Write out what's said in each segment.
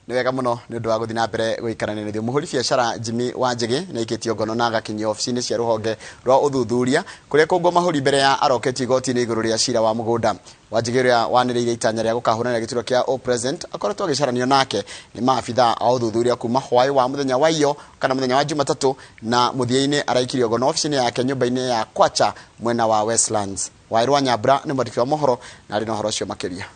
Ni wega muno ni undu wa guthi na mbere guikarania nithio muhuri biacara Jimmy Wanjigi ni ikitio ngono na gakinyio ofici-ini cia ruhonge rwa uthuthuria kuria kungwo mahuri mbere ya aroketi igoti-ini iguru ria cira wa mugunda. Wanjigi uria waniriire itanya ria gukahurania gituro kia o president akoretwo agicaranio nake ni maabitha a uthuthuria kuma hwai wa muthenya wa iyo kana muthenya wa Jumatatu na muthia-ini araikirio ngono ofici-ini yake nyumba-ini ya Kwacha mwena wa Westlands. Wairu wa Nyambura ni mwandiki wa mohoro na ari na horo cio makiria.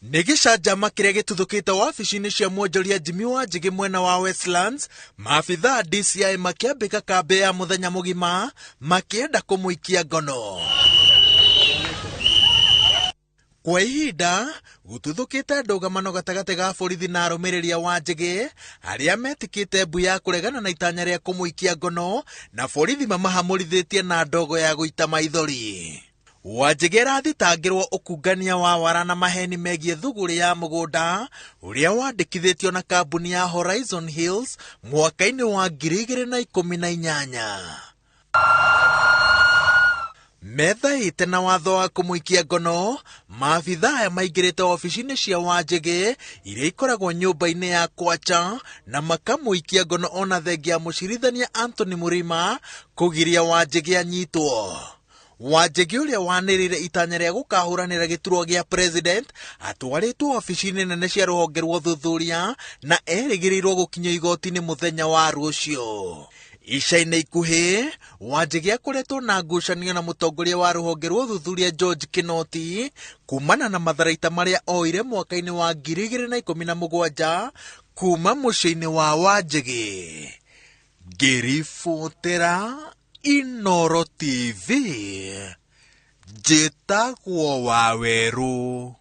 Nigishanjama kiria gituthukite wabici-ini cia mwonjoria Jimmy Wanjigi mwena wa Westlands, maabitha DCI makiambika kambi ya muthenya mugima makienda kumuikia ngono. Kwa ihinda gututhukite ndũgamano gatagati ga borithi na arũmĩrĩri a Wanjigi aria metikite mbu ya kuregana na itanya ria kumuikia ngono na borithi mamahamũrithĩtie na ndogo ya guita maithori. Wanjigi arathitangĩrwo ũkungania wa wara na maheni megie thuguri ya mugunda uria wandĩkithĩtio na kambuni ya Horizon Hills mwaka-inĩ wa 2018. Methaĩte na watho wa kumuikia ngono, maabitha aya maingĩrĩte ofici-ini cia Wanjigi iria ikoragwo nyũmba-inĩ ya Kwacha na makamuikia ngono ona thengia mũcirithania Anthony Murima kugiria Wanjigi anyitwo. Wanjigi uria waniriire itanya ria gukahuranira gituro gia president atwaritwo ofici-ini nene cia ruhonge rwa uthuthuria na erĩgĩrĩirwo gukinyio igoti-ini muthenya wa rucio. Ica-inĩ ikuhĩ Wanjigi akoretwo na ngucanio na mutongoria wa ruhonge rwa uthuthuria George Kinoti kumana na matharaita maria oire mwaka-inĩ wa 2017 kuma muciĩ-inĩ wa Wanjigi. Ngĩribotera Inoro TV, njĩtagwo Waweru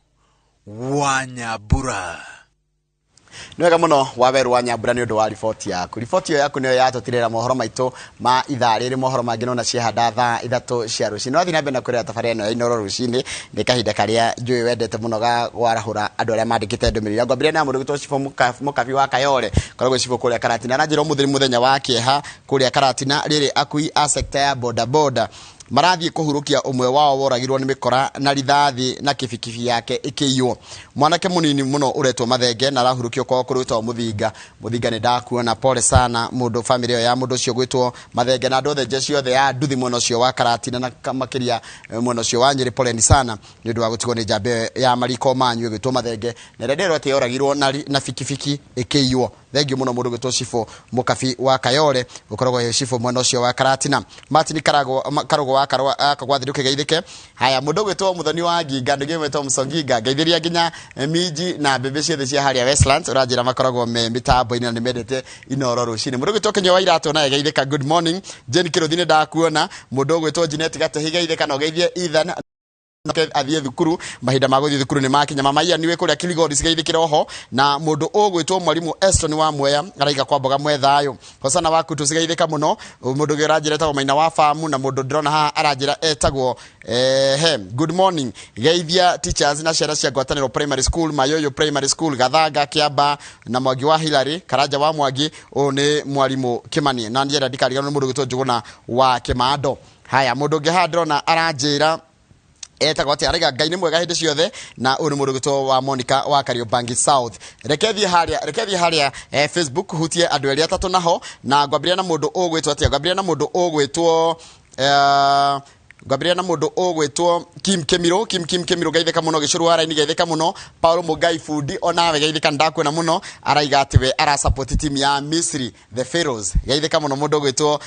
wa Nyambura. Ni wega muno Waweru wa Nyambura ni undu wa riboti yaku. Riboti iyo yaku niyo yatutirira mohoro maitu ma ithaa riri, mohoro mangi nona ciahanda thaa 3 cia rucini. No thina mbere kuria tabarĩra ino ya Inoro rucini ni kahinda karia njui wendete muno ga gwarahura andu aria mandikite ndumiriri. Ngwambire na mundu gitwo Cibũ Mũkabi wa Kayole koragwo Cibũ kuria Karatina na njira muthenya wa kieha kuria Karatina riri akui a sector ya boda boda marathie kuhurukia umwe wao woragirwo ni mikora na rithathi na kibikibi yake ikiiywo. Mwanake munini muno uretwo Mathenge na arahurukio kwa kurutwo Muthinga ni ndakuona pole sana mundu family ya mundu ucio gwitwo Mathenge na andu othe jeshi othe ya nduthi muno ucio wa Karatina na makiria muno ucio wa Nyeri pole ni sana ni undu wa gutigwo ni jambe ya Mariko Manyu gwitwo Mathenge na rendero ati yoragirwo na fikifiki ikiiywo. Thengio muno mundu gwitwo Cibũ Mũkabi wa Kayole gukoragwo Cibũ muno ucio wa Karatina. Martin Karogo akagwathiruke geithike. Haya mundu gwitwo Muthoni wa Nginga ndugi gwitwo Msonginga geithiria nginya Minji na mbembe ciothe cia haria Westlands urajira makoragwo me mitambo-ini na nimendete Inoro rucini. Mundu gwitwo Kinyo wa Iratu na geithika good morning. Jane Kiruthini ndakuona. Mundu gwitwo Jeanette Gatehi geithika no geithie Ethan athie thukuru mahinda ma guthie thukuru ni makinya. Mama iya niwe kuria Kiligodi cigeithikira oho na mundu ugwitwo mwarimu Eston wa Mwea araiga kwa mboga mwethayo Hosana waku tucigeithika muno. Mundu gerajira etagwo Maina wa Famu na mundu ndrona ha arajira etagwo good morning geithia teachers na ciana cia Ngwatanĩro Primary School, Mayoyo Primary School, Gathanga Kiamba na Mwangi wa Hilary Karanja wa Mwangi o ni mwarimu Kimani na ndienda ndikariganwo mundu gwitwo Njuguna wa Kimando. Haya mundu ngihandrona aranjira etagwo ati ariga Ngai ni mwega hindi ciothe na uri mundu gwitwo wa Monica wa Kariobangi South. Rekethie haria Facebook hutie andu eri atatu naho na ngwambiria na mundu ugwitwo ati ngwambiria na mundu ugwitwo Kim Kemiro geithika muno gicuru hara-ini geithika muno. Paulo Mugai Fudi onawe geithika ndakwena muno araiga ati we ara support team ya Misri the Pharaohs geithika muno mundu ugwitwo